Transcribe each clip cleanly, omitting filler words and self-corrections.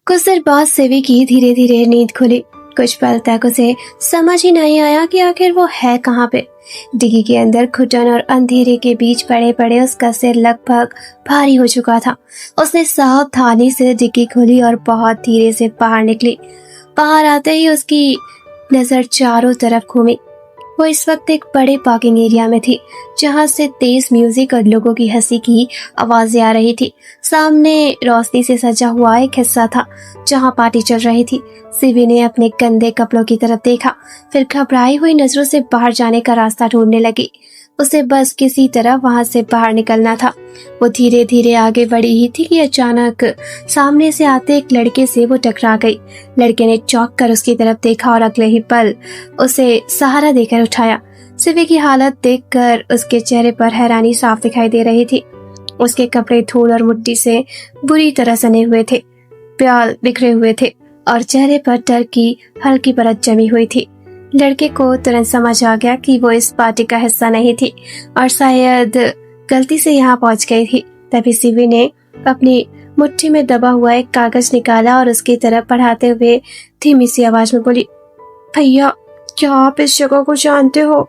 कुछ देर बाद सेवी की धीरे धीरे नींद खुली। कुछ पल तक उसे समझ ही नहीं आया कि आखिर वो है कहाँ पे। डिग्गी के अंदर घुटन और अंधेरे के बीच पड़े पड़े उसका सिर लगभग भारी हो चुका था। उसने सावधानी से डिग्गी खोली और बहुत धीरे से बाहर निकली। बाहर आते ही उसकी नजर चारों तरफ घूमी। वो इस वक्त एक बड़े पार्किंग एरिया में थी, जहां से तेज म्यूजिक और लोगों की हंसी की आवाजें आ रही थी। सामने रोशनी से सजा हुआ एक हिस्सा था, जहां पार्टी चल रही थी। सिवी ने अपने गंदे कपड़ों की तरफ देखा, फिर घबराई हुई नजरों से बाहर जाने का रास्ता ढूंढने लगी। उसे बस किसी तरह वहां से बाहर निकलना था। वो धीरे धीरे आगे बढ़ी ही थी कि अचानक सामने से आते एक लड़के से वो टकरा गई। लड़के ने चौंक कर उसकी तरफ देखा और अगले ही पल उसे सहारा देकर उठाया। सिवी की हालत देखकर उसके चेहरे पर हैरानी साफ दिखाई दे रही थी। उसके कपड़े धूल और मिट्टी से बुरी तरह सने हुए थे, बाल बिखरे हुए थे और चेहरे पर डर की हल्की परत जमी हुई थी। लड़के को तुरंत समझ आ गया कि वो इस पार्टी का हिस्सा नहीं थी और शायद गलती से यहाँ पहुंच गई थी। तभी सिवी ने अपनी मुट्ठी में दबा हुआ एक कागज निकाला और उसकी तरफ बढ़ाते हुए धीमी सी आवाज में बोली, भैया, क्या आप इस जगह को जानते हो?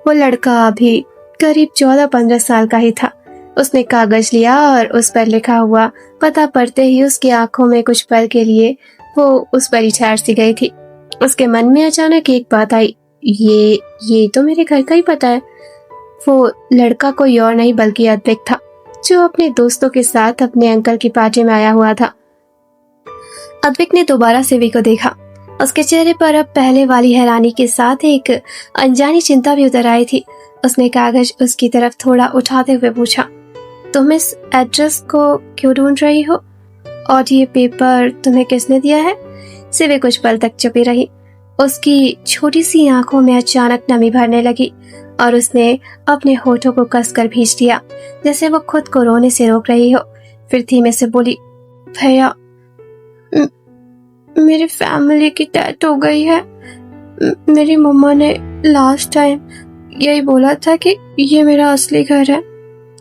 वो लड़का अभी करीब 14-15 साल का ही था। उसने कागज लिया और उस पर लिखा हुआ पता पढ़ते ही उसकी आंखों में कुछ पल के लिए वो उस पर ही ठहर सी गई थी। उसके मन में अचानक एक बात आई, ये तो मेरे घर का ही पता है। वो लड़का कोई और नहीं बल्कि अद्विक था, जो अपने दोस्तों के साथ अपने अंकल की पार्टी में आया हुआ था। अद्विक ने दोबारा सिवी को देखा। उसके चेहरे पर अब पहले वाली हैरानी के साथ एक अनजानी चिंता भी उतर आई थी। उसने कागज उसकी तरफ थोड़ा उठाते हुए पूछा, तुम इस एड्रेस को क्यों ढूंढ रही हो? और ये पेपर तुम्हें किसने दिया है? सिवी कुछ पल तक चुपी रही। उसकी छोटी सी आंखों में अचानक नमी भरने लगी और उसने अपने होठों को कसकर भींच दिया, जैसे वो खुद को रोने से रोक रही हो। फिर धीमे से बोली, भैया, मेरी फैमिली की डेथ हो गई है। मेरी मम्मा ने लास्ट टाइम यही बोला था कि ये मेरा असली घर है।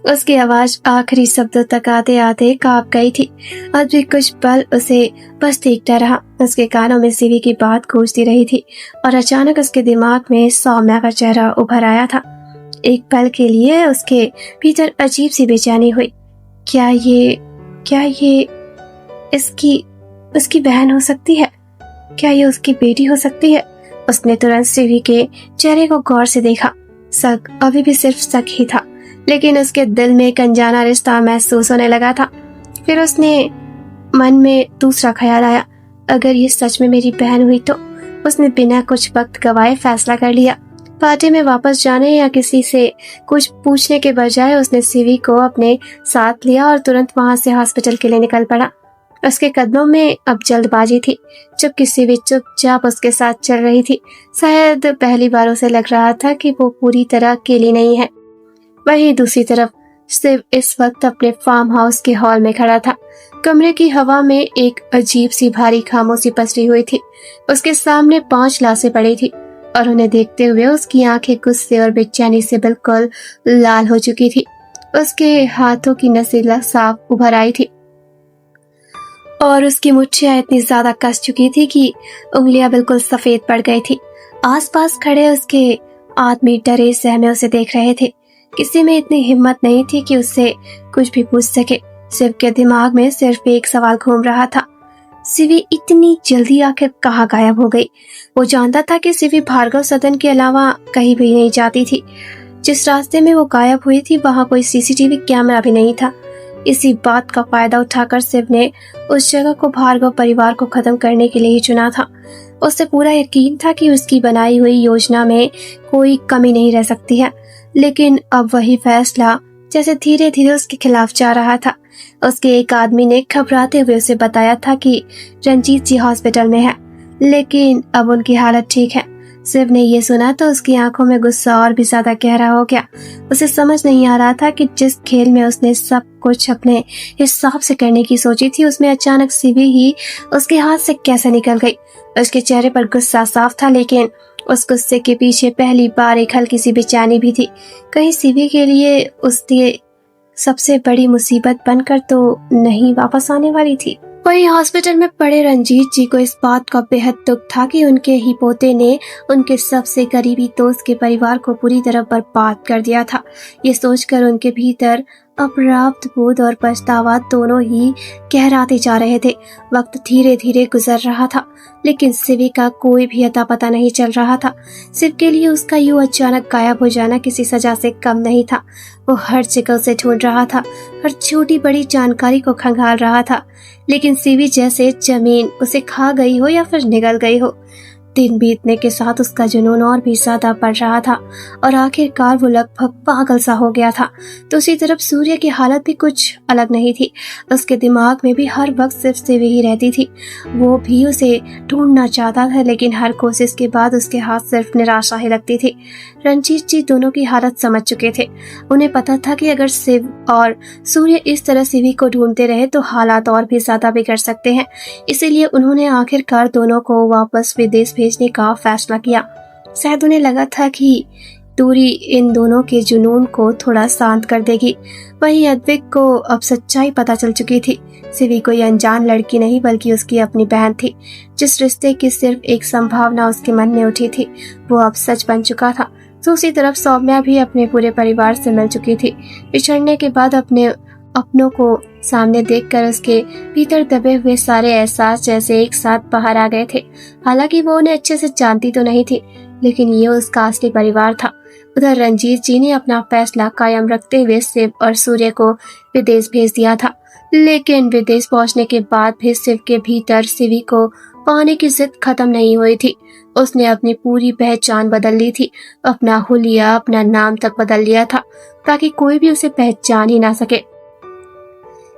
उसकी आवाज आखिरी शब्दों तक आते आते कांप गई थी। अद्विक कुछ पल उसे बस देखता रहा। उसके कानों में सिवी की बात गूंजती रही थी और अचानक उसके दिमाग में सौम्या का चेहरा उभर आया था। एक पल के लिए उसके भीतर अजीब सी बेचैनी हुई। क्या ये उसकी बहन हो सकती है? क्या ये उसकी बेटी हो सकती है? उसने तुरंत सिवी के चेहरे को गौर से देखा। शक अभी भी सिर्फ शक ही था, लेकिन उसके दिल में एक अनजाना रिश्ता महसूस होने लगा था। फिर उसने मन में दूसरा ख्याल आया, अगर ये सच में मेरी बहन हुई तो। उसने बिना कुछ वक्त गवाए फैसला कर लिया। पार्टी में वापस जाने या किसी से कुछ पूछने के बजाय उसने सिवी को अपने साथ लिया और तुरंत वहां से हॉस्पिटल के लिए निकल पड़ा। उसके कदमों में अब जल्दबाजी थी, जबकि सिवी चुपचाप उसके साथ चल रही थी। शायद पहली बार उसे लग रहा था कि वो पूरी तरह अकेली नहीं है। वहीं दूसरी तरफ शिव इस वक्त अपने फार्म हाउस के हॉल में खड़ा था। कमरे की हवा में एक अजीब सी भारी खामोशी पसरी हुई थी। उसके सामने 5 लाशें पड़ी थी और उन्हें देखते हुए उसकी आंखें गुस्से और बेचैनी से बिल्कुल लाल हो चुकी थी। उसके हाथों की नसें साफ उभर आई थी और उसकी मुट्ठियां इतनी ज्यादा कस चुकी थी कि उंगलियां बिल्कुल सफेद पड़ गई थी। आसपास खड़े उसके आदमी डरे सहमे उसे देख रहे थे। किसी में इतनी हिम्मत नहीं थी कि उससे कुछ भी पूछ सके। शिव के दिमाग में सिर्फ एक सवाल घूम रहा था, सिवी इतनी जल्दी आखिर कहाँ गायब हो गई? वो जानता था कि सिवी भार्गव सदन के अलावा कहीं भी नहीं जाती थी। जिस रास्ते में वो गायब हुई थी वहां कोई सीसीटीवी कैमरा भी नहीं था। इसी बात का फायदा उठाकर शिव ने उस जगह को भार्गव परिवार को खत्म करने के लिए ही चुना था। उसे पूरा यकीन था कि उसकी बनाई हुई योजना में कोई कमी नहीं रह सकती है, लेकिन अब वही फैसला जैसे धीरे धीरे उसके खिलाफ जा रहा था। उसके एक आदमी ने घबराते हुए उसे बताया था कि रंजीत जी हॉस्पिटल में है, लेकिन अब उनकी हालत ठीक है। शिव ने ये सुना तो उसकी आंखों में गुस्सा और भी ज्यादा गहरा हो गया। उसे समझ नहीं आ रहा था कि जिस खेल में उसने सब कुछ अपने हिसाब से करने की सोची थी, उसमें अचानक सिवी ही उसके हाथ से कैसे निकल गई। उसके चेहरे पर गुस्सा साफ था, लेकिन उस गुस्से के पीछे पहली बार एक हल्की सी बेचैनी भी थी। कहीं सिवी के लिए उसकी सबसे बड़ी मुसीबत बनकर तो नहीं वापस आने वाली थी। वहीं हॉस्पिटल में पड़े रंजीत जी को इस बात का बेहद दुख था कि उनके ही पोते ने उनके सबसे करीबी दोस्त के परिवार को पूरी तरह बर्बाद कर दिया था। ये सोचकर उनके भीतर अपराध बोध और पछतावा दोनों ही गहराते जा रहे थे। वक्त धीरे धीरे गुजर रहा था, लेकिन शिवी का कोई भी अता पता नहीं चल रहा था। शिव के लिए उसका यूं अचानक गायब हो जाना किसी सजा से कम नहीं था। वो हर जगह उसे ढूंढ रहा था, हर छोटी बड़ी जानकारी को खंगाल रहा था, लेकिन शिवी जैसे जमीन उसे खा गई हो या फिर निगल गई हो। दिन बीतने के साथ उसका जुनून और भी ज्यादा बढ़ रहा था और आखिरकार वो लगभग पागल सा हो गया था। दूसरी तरफ सूर्य की हालत भी कुछ अलग नहीं थी। उसके दिमाग में भी हर वक्त सिर्फ शिवी ही रहती थी। वो भी उसे ढूंढना चाहता था, लेकिन हर कोशिश के बाद उसके हाथ सिर्फ निराशा ही लगती थी। रंजीत जी दोनों की हालत समझ चुके थे। उन्हें पता था कि अगर शिव और सूर्य इस तरह शिवी को ढूंढते रहे तो हालात और भी ज्यादा बिगड़ सकते हैं। इसीलिए उन्होंने आखिरकार दोनों को वापस विदेश भेजने का फैसला किया। शायद उन्हें लगा था कि दूरी इन दोनों के जुनून को थोड़ा शांत कर देगी। वहीं अद्विक को अब सच्चाई पता चल चुकी थी। शिवी कोई अनजान लड़की नहीं बल्कि उसकी अपनी बहन थी। जिस रिश्ते की सिर्फ एक संभावना उसके मन में उठी थी वो अब सच बन चुका था। दूसरी तरफ सौम्या भी अपने पूरे परिवार से मिल चुकी थी। बिछड़ने के बाद अपनों को सामने देखकर उसके भीतर दबे हुए सारे एहसास जैसे एक साथ बाहर आ गए थे। हालांकि वो उन्हें अच्छे से जानती तो नहीं थी, लेकिन ये उसका असली परिवार था। उधर रंजीत जी ने अपना फैसला कायम रखते हुए शिव और सूर्य को विदेश भेज दिया था, लेकिन विदेश पहुंचने के बाद भी शिव के भीतर शिवी को पाने की जिद खत्म नहीं हुई थी। उसने अपनी पूरी पहचान बदल ली थी। अपना हुलिया, अपना नाम तक बदल लिया था ताकि कोई भी उसे पहचान ही ना सके।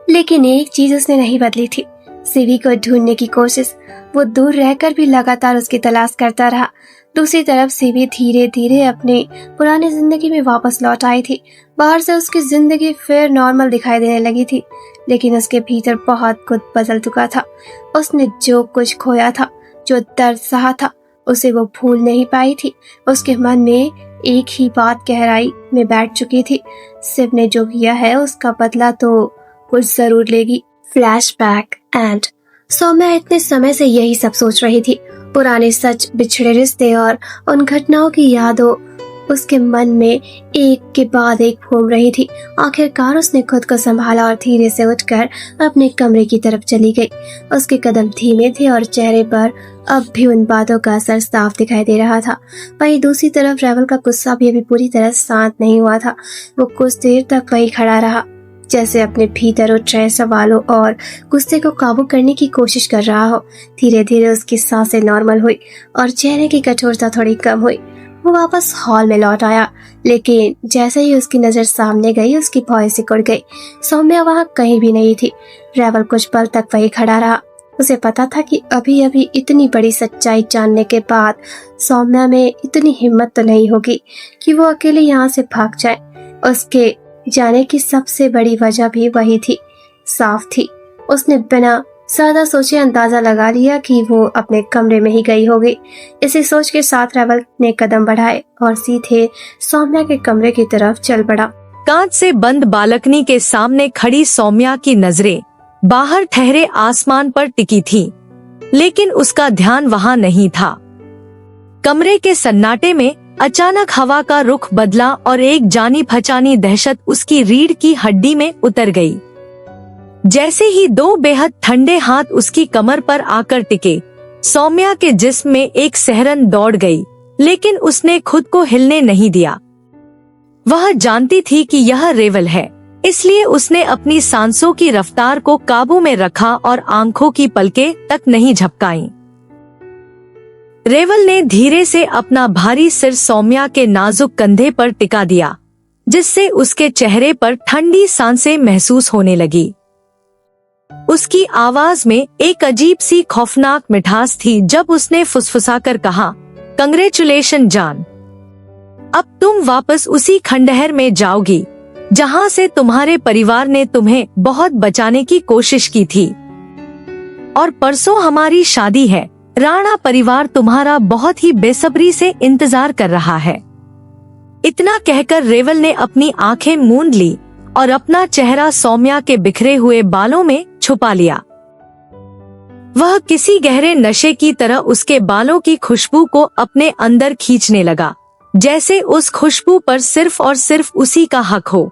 लेकिन एक चीज उसने नहीं बदली थी, शिवी को ढूंढने की कोशिश। वो दूर रहकर भी लगातार उसकी तलाश करता रहा। दूसरी तरफ शिवी धीरे धीरे अपनी पुरानी जिंदगी में वापस लौट आई थी। बाहर से उसकी जिंदगी फिर नॉर्मल दिखाई देने लगी थी, लेकिन उसके भीतर बहुत कुछ बदल चुका था। उसने जो कुछ खोया था, जो दर्द सहा था, उसे वो भूल नहीं पाई थी। उसके मन में एक ही बात गहराई में बैठ चुकी थी, शिव ने जो किया है उसका बदला तो कुछ जरूर लेगी। फ्लैशबैक एंड सौम्या इतने समय से यही सब सोच रही थी। पुराने सच, बिछड़े रिश्ते और उन घटनाओं की यादों उसके मन में एक के बाद एक घूम रही थी। आखिरकार उसने खुद को संभाला और धीरे से उठकर अपने कमरे की तरफ चली गई। उसके कदम धीमे थे और चेहरे पर अब भी उन बातों का असर साफ दिखाई दे रहा था। वहीं दूसरी तरफ रेवल का गुस्सा भी अभी पूरी तरह शांत नहीं हुआ था। वो कुछ देर तक वहीं खड़ा रहा, जैसे अपने भीतर उठ रहे सवालों और गुस्से को काबू करने की कोशिश कर रहा हो। धीरे धीरे उसकी सांसें नॉर्मल हुई और चेहरे की कठोरता थोड़ी कम हुई। वो वापस हॉल में लौट आया, लेकिन जैसे ही उसकी नजर सामने गई उसकी भौं सिकुड़ गई। सौम्या वहाँ कहीं भी नहीं थी। रेवल कुछ पल तक वहीं खड़ा रहा। उसे पता था कि अभी अभी इतनी बड़ी सच्चाई जानने के बाद सौम्या में इतनी हिम्मत तो नहीं होगी कि वो अकेले यहाँ से भाग जाए। उसके जाने की सबसे बड़ी वजह भी वही थी, साफ थी। उसने बिना ज्यादा सोचे अंदाजा लगा लिया कि वो अपने कमरे में ही गई होगी। इसी सोच के साथ रेवल ने कदम बढ़ाए और सीधे सौम्या के कमरे की तरफ चल पड़ा। कांच से बंद बालकनी के सामने खड़ी सौम्या की नजरें बाहर ठहरे आसमान पर टिकी थी, लेकिन उसका ध्यान वहां नहीं था। कमरे के सन्नाटे में अचानक हवा का रुख बदला और एक जानी पहचानी दहशत उसकी रीढ़ की हड्डी में उतर गई। जैसे ही दो बेहद ठंडे हाथ उसकी कमर पर आकर टिके, सौम्या के जिस्म में एक सिहरन दौड़ गई, लेकिन उसने खुद को हिलने नहीं दिया। वह जानती थी कि यह रेवल है, इसलिए उसने अपनी सांसों की रफ्तार को काबू में रखा और आंखों की पलकें तक नहीं झपकाईं। रेवल ने धीरे से अपना भारी सिर सौम्या के नाजुक कंधे पर टिका दिया, जिससे उसके चेहरे पर ठंडी सांसें महसूस होने लगी। उसकी आवाज में एक अजीब सी खौफनाक मिठास थी जब उसने फुसफुसाकर कहा, कंग्रेचुलेशन जान, अब तुम वापस उसी खंडहर में जाओगी जहां से तुम्हारे परिवार ने तुम्हें बहुत बचाने की कोशिश की थी। और परसों हमारी शादी है। राणा परिवार तुम्हारा बहुत ही बेसब्री से इंतजार कर रहा है। इतना कहकर रेवल ने अपनी आंखें मूंद ली और अपना चेहरा सौम्या के बिखरे हुए बालों में छुपा लिया। वह किसी गहरे नशे की तरह उसके बालों की खुशबू को अपने अंदर खींचने लगा, जैसे उस खुशबू पर सिर्फ और सिर्फ उसी का हक हो।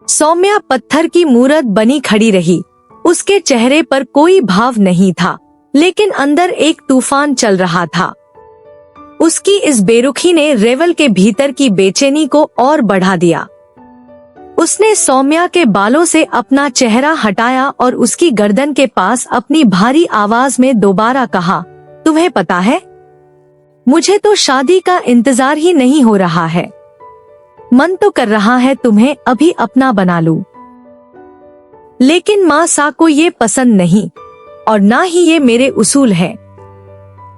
सौम्या पत्थर की मूरत बनी खड़ी रही। उसके चेहरे पर कोई भाव नहीं था, लेकिन अंदर एक तूफान चल रहा था। उसकी इस बेरुखी ने रेवल के भीतर की बेचैनी को और बढ़ा दिया। उसने सौम्या के बालों से अपना चेहरा हटाया और उसकी गर्दन के पास अपनी भारी आवाज में दोबारा कहा, तुम्हें पता है, मुझे तो शादी का इंतजार ही नहीं हो रहा है। मन तो कर रहा है तुम्हें अभी अपना बना लूं, लेकिन माँ सा को ये पसंद नहीं और ना ही ये मेरे उसूल है,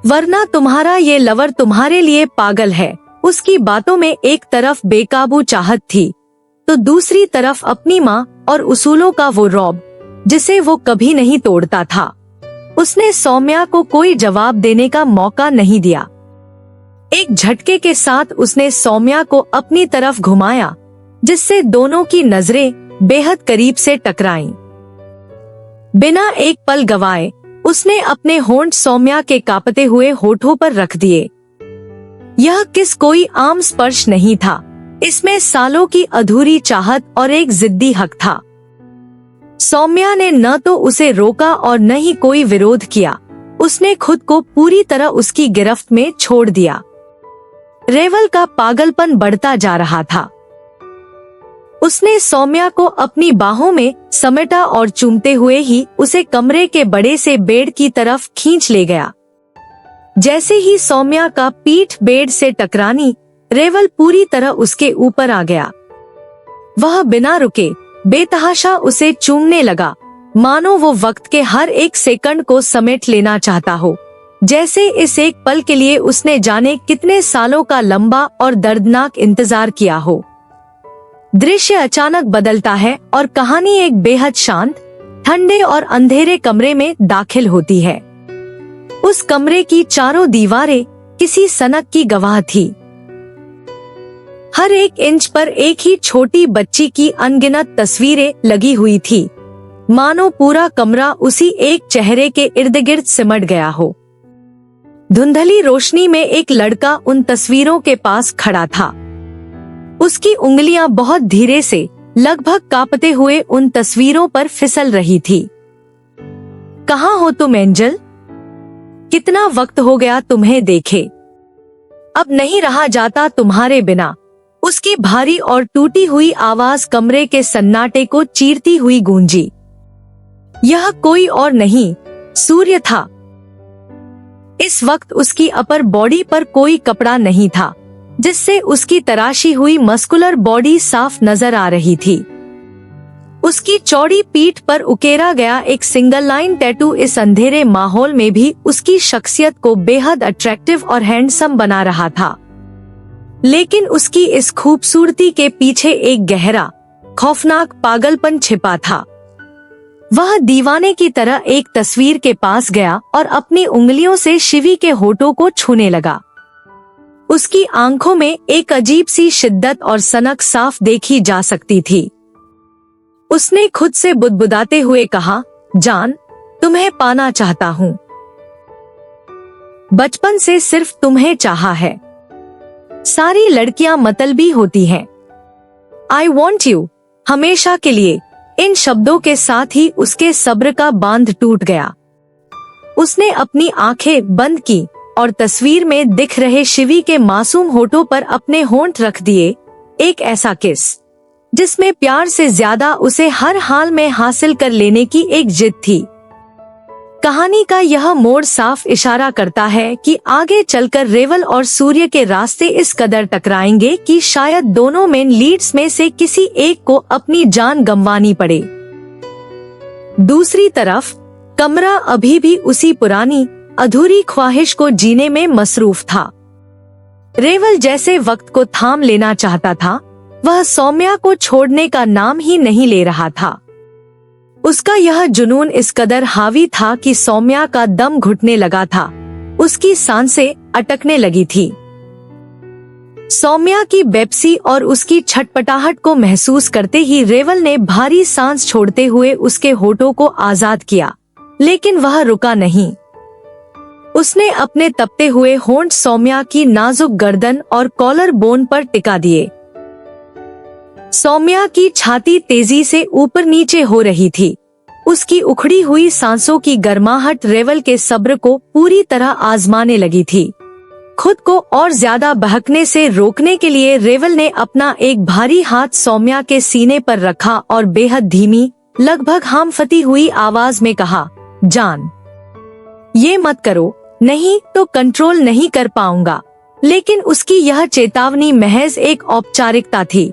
वरना तुम्हारा ये लवर तुम्हारे लिए पागल है। उसकी बातों में एक तरफ बेकाबू चाहत थी, तो दूसरी तरफ अपनी माँ और उसूलों का वो रौब, जिसे वो कभी नहीं तोड़ता था। उसने सौम्या को कोई जवाब देने का मौका नहीं दिया। एक झटके के साथ उसने सौम्या को अपनी तरफ घुमाया, जिससे दोनों की नजरें बेहद करीब से टकराईं। बिना एक पल गवाए उसने अपने होंठ सौम्या के कांपते हुए होठों पर रख दिए। यह किस कोई आम स्पर्श नहीं था, इसमें सालों की अधूरी चाहत और एक जिद्दी हक था। सौम्या ने न तो उसे रोका और न ही कोई विरोध किया। उसने खुद को पूरी तरह उसकी गिरफ्त में छोड़ दिया। रेवल का पागलपन बढ़ता जा रहा था। उसने सौम्या को अपनी बाहों में समेटा और चूमते हुए ही उसे कमरे के बड़े से बेड की तरफ खींच ले गया। जैसे ही सौम्या का पीठ बेड से टकरानी, रेवल पूरी तरह उसके ऊपर आ गया। वह बिना रुके बेतहाशा उसे चूमने लगा, मानो वो वक्त के हर एक सेकंड को समेट लेना चाहता हो, जैसे इस एक पल के लिए उसने जाने कितने सालों का लंबा और दर्दनाक इंतजार किया हो। दृश्य अचानक बदलता है और कहानी एक बेहद शांत, ठंडे और अंधेरे कमरे में दाखिल होती है। उस कमरे की चारों दीवारें किसी सनक की गवाह थी। हर एक इंच पर एक ही छोटी बच्ची की अनगिनत तस्वीरें लगी हुई थी, मानो पूरा कमरा उसी एक चेहरे के इर्द गिर्द सिमट गया हो। धुंधली रोशनी में एक लड़का उन तस्वीरों के पास खड़ा था। उसकी उंगलियां बहुत धीरे से, लगभग कांपते हुए उन तस्वीरों पर फिसल रही थी। कहाँ हो तुम एंजल? कितना वक्त हो गया तुम्हें देखे। अब नहीं रहा जाता तुम्हारे बिना। उसकी भारी और टूटी हुई आवाज कमरे के सन्नाटे को चीरती हुई गूंजी। यह कोई और नहीं, सूर्य था। इस वक्त उसकी अपर बॉडी पर कोई कपड़ा नहीं था, जिससे उसकी तराशी हुई मस्कुलर बॉडी साफ नजर आ रही थी। उसकी चौड़ी पीठ पर उकेरा गया एक सिंगल लाइन टैटू इस अंधेरे माहौल में भी उसकी शख्सियत को बेहद अट्रैक्टिव और हैंडसम बना रहा था। लेकिन उसकी इस खूबसूरती के पीछे एक गहरा, खौफनाक पागलपन छिपा था। वह दीवाने की तरह एक तस्वीर के पास गया और अपनी उंगलियों से शिवी के होठों को छूने लगा। उसकी आंखों में एक अजीब सी शिद्दत और सनक साफ देखी जा सकती थी। उसने खुद से बुदबुदाते हुए कहा, जान, तुम्हें पाना चाहता हूँ। बचपन से सिर्फ तुम्हें चाहा है। सारी लड़कियां मतलबी होती हैं। आई वॉन्ट यू, हमेशा के लिए। इन शब्दों के साथ ही उसके सब्र का बांध टूट गया। उसने अपनी आंखें बंद की और तस्वीर में दिख रहे शिवी के मासूम होठों पर अपने होंठ रख दिए। एक ऐसा किस जिसमें प्यार से ज्यादा उसे हर हाल में हासिल कर लेने की एक जिद थी। कहानी का यह मोड़ साफ इशारा करता है कि आगे चलकर रेवल और सूर्य के रास्ते इस कदर टकराएंगे कि शायद दोनों मेन लीड्स में से किसी एक को अपनी जान गंवानी पड़े। दूसरी तरफ कमरा अभी भी उसी पुरानी अधूरी ख्वाहिश को जीने में मसरूफ था। रेवल जैसे वक्त को थाम लेना चाहता था, वह सौम्या को छोड़ने का नाम ही नहीं ले रहा था। उसका यह जुनून इस कदर हावी था कि सौम्या का दम घुटने लगा था, उसकी सांसें अटकने लगी थी। सौम्या की बेपसी और उसकी छटपटाहट को महसूस करते ही रेवल ने भारी सांस छोड़ते हुए उसके होठों को आजाद किया, लेकिन वह रुका नहीं। उसने अपने तपते हुए होंठ सौम्या की नाजुक गर्दन और कॉलर बोन पर टिका दिए। सौम्या की छाती तेजी से ऊपर नीचे हो रही थी। उसकी उखड़ी हुई सांसों की गर्माहट रेवल के सब्र को पूरी तरह आजमाने लगी थी। खुद को और ज्यादा बहकने से रोकने के लिए रेवल ने अपना एक भारी हाथ सौम्या के सीने पर रखा और बेहद धीमी, लगभग हांफती हुई आवाज में कहा, जान, ये मत करो, नहीं तो कंट्रोल नहीं कर पाऊंगा। लेकिन उसकी यह चेतावनी महज एक औपचारिकता थी,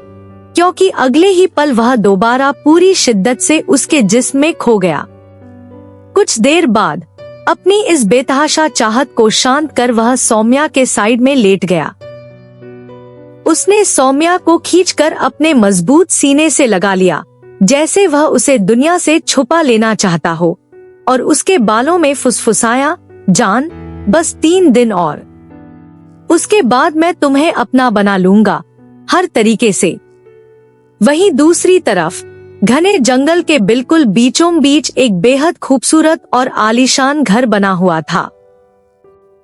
क्योंकि अगले ही पल वह दोबारा पूरी शिद्दत से उसके जिस्म में खो गया। कुछ देर बाद अपनी इस बेतहाशा चाहत को शांत कर वह सौम्या के साइड में लेट गया। उसने सौम्या को खींचकर अपने मजबूत सीने से लगा लिया, जैसे वह उसे दुनिया से छुपा लेना चाहता हो, और उसके बालों में फुसफुसाया, जान, बस 3 दिन और उसके बाद मैं तुम्हें अपना बना लूंगा, हर तरीके से। वहीं दूसरी तरफ घने जंगल के बिल्कुल बीचों बीच एक बेहद खूबसूरत और आलीशान घर बना हुआ था।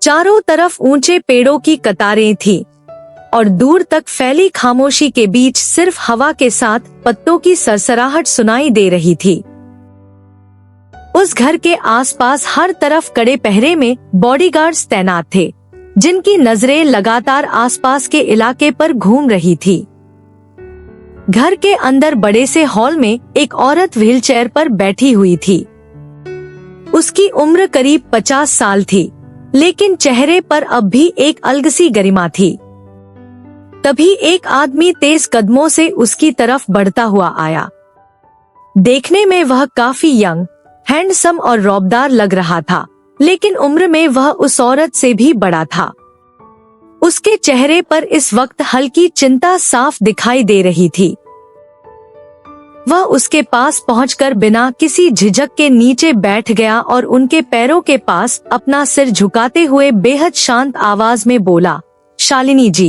चारों तरफ ऊंचे पेड़ों की कतारें थीं और दूर तक फैली खामोशी के बीच सिर्फ हवा के साथ पत्तों की सरसराहट सुनाई दे रही थी। उस घर के आसपास हर तरफ कड़े पहरे में बॉडीगार्ड्स तैनात थे, जिनकी नजरें लगातार आसपास के इलाके पर घूम रही थी। घर के अंदर बड़े से हॉल में एक औरत व्हीलचेयर पर बैठी हुई थी। उसकी उम्र करीब 50 साल थी, लेकिन चेहरे पर अब भी एक अलगसी गरिमा थी। तभी एक आदमी तेज कदमों से उसकी तरफ बढ़ता हुआ आया। देखने में वह काफी यंग, हैंडसम और रौबदार लग रहा था, लेकिन उम्र में वह उस औरत से भी बड़ा था। उसके चेहरे पर इस वक्त हल्की चिंता साफ दिखाई दे रही थी। वह उसके पास पहुंचकर बिना किसी झिझक के नीचे बैठ गया और उनके पैरों के पास अपना सिर झुकाते हुए बेहद शांत आवाज में बोला, शालिनी जी,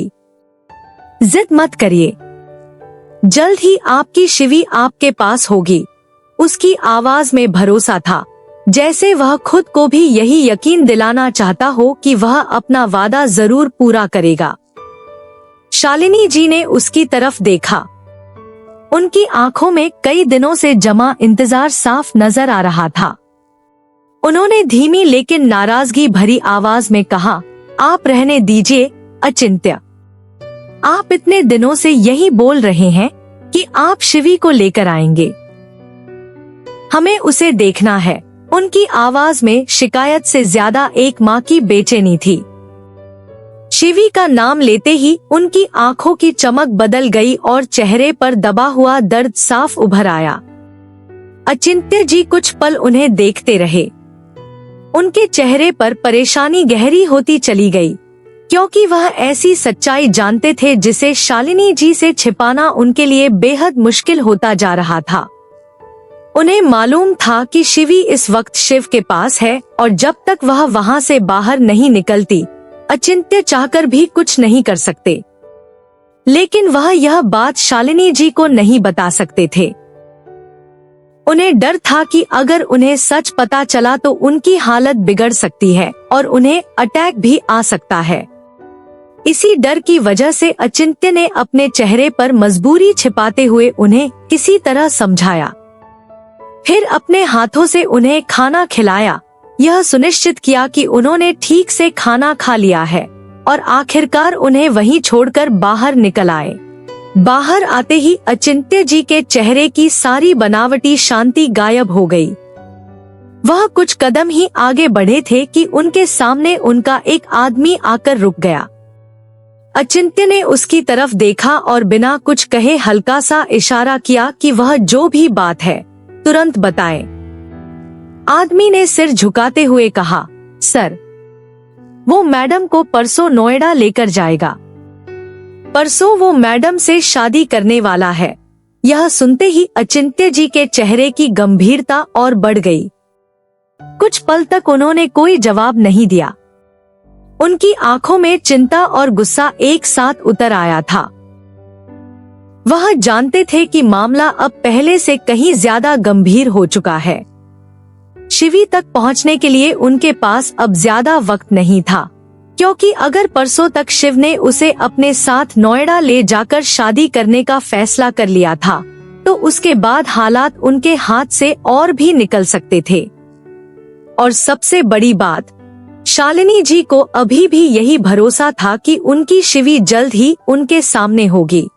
जिद मत करिए, जल्द ही आपकी शिवी आपके पास होगी। उसकी आवाज में भरोसा था, जैसे वह खुद को भी यही यकीन दिलाना चाहता हो कि वह अपना वादा जरूर पूरा करेगा। शालिनी जी ने उसकी तरफ देखा। उनकी आंखों में कई दिनों से जमा इंतजार साफ नजर आ रहा था। उन्होंने धीमी लेकिन नाराजगी भरी आवाज में कहा, आप रहने दीजिए अचिंत्य। आप इतने दिनों से यही बोल रहे हैं कि आप शिवी को लेकर आएंगे। हमें उसे देखना है। उनकी आवाज में शिकायत से ज्यादा एक माँ की बेचैनी थी। शिवी का नाम लेते ही उनकी आंखों की चमक बदल गई और चेहरे पर दबा हुआ दर्द साफ उभर आया। अचिंत्य जी कुछ पल उन्हें देखते रहे। उनके चेहरे पर परेशानी गहरी होती चली गई, क्योंकि वह ऐसी सच्चाई जानते थे जिसे शालिनी जी से छिपाना उनके लिए बेहद मुश्किल होता जा रहा था। उन्हें मालूम था कि शिवी इस वक्त शिव के पास है और जब तक वह वहां से बाहर नहीं निकलती, अचिंत्य चाहकर भी कुछ नहीं कर सकते। लेकिन वह यह बात शालिनी जी को नहीं बता सकते थे। उन्हें डर था कि अगर उन्हें सच पता चला तो उनकी हालत बिगड़ सकती है और उन्हें अटैक भी आ सकता है। इसी डर की वजह से अचिंत्य ने अपने चेहरे पर मजबूरी छिपाते हुए उन्हें किसी तरह समझाया। फिर अपने हाथों से उन्हें खाना खिलाया, यह सुनिश्चित किया कि उन्होंने ठीक से खाना खा लिया है, और आखिरकार उन्हें वहीं छोड़कर बाहर निकल आए। बाहर आते ही अचिंत्य जी के चेहरे की सारी बनावटी शांति गायब हो गई। वह कुछ कदम ही आगे बढ़े थे कि उनके सामने उनका एक आदमी आकर रुक गया। अचिंत्य ने उसकी तरफ देखा और बिना कुछ कहे हल्का सा इशारा किया कि वह जो भी बात है तुरंत बताए। आदमी ने सिर झुकाते हुए कहा, सर, वो मैडम को परसों नोएडा लेकर जाएगा। परसों वो मैडम से शादी करने वाला है। यह सुनते ही अचिंत्य जी के चेहरे की गंभीरता और बढ़ गई। कुछ पल तक उन्होंने कोई जवाब नहीं दिया। उनकी आंखों में चिंता और गुस्सा एक साथ उतर आया था। वह जानते थे कि मामला अब पहले से कहीं ज्यादा गंभीर हो चुका है। शिवी तक पहुंचने के लिए उनके पास अब ज्यादा वक्त नहीं था, क्योंकि अगर परसों तक शिव ने उसे अपने साथ नोएडा ले जाकर शादी करने का फैसला कर लिया था, तो उसके बाद हालात उनके हाथ से और भी निकल सकते थे। और सबसे बड़ी बात, शालिनी जी को अभी भी यही भरोसा था कि उनकी शिवी जल्द ही उनके सामने होगी।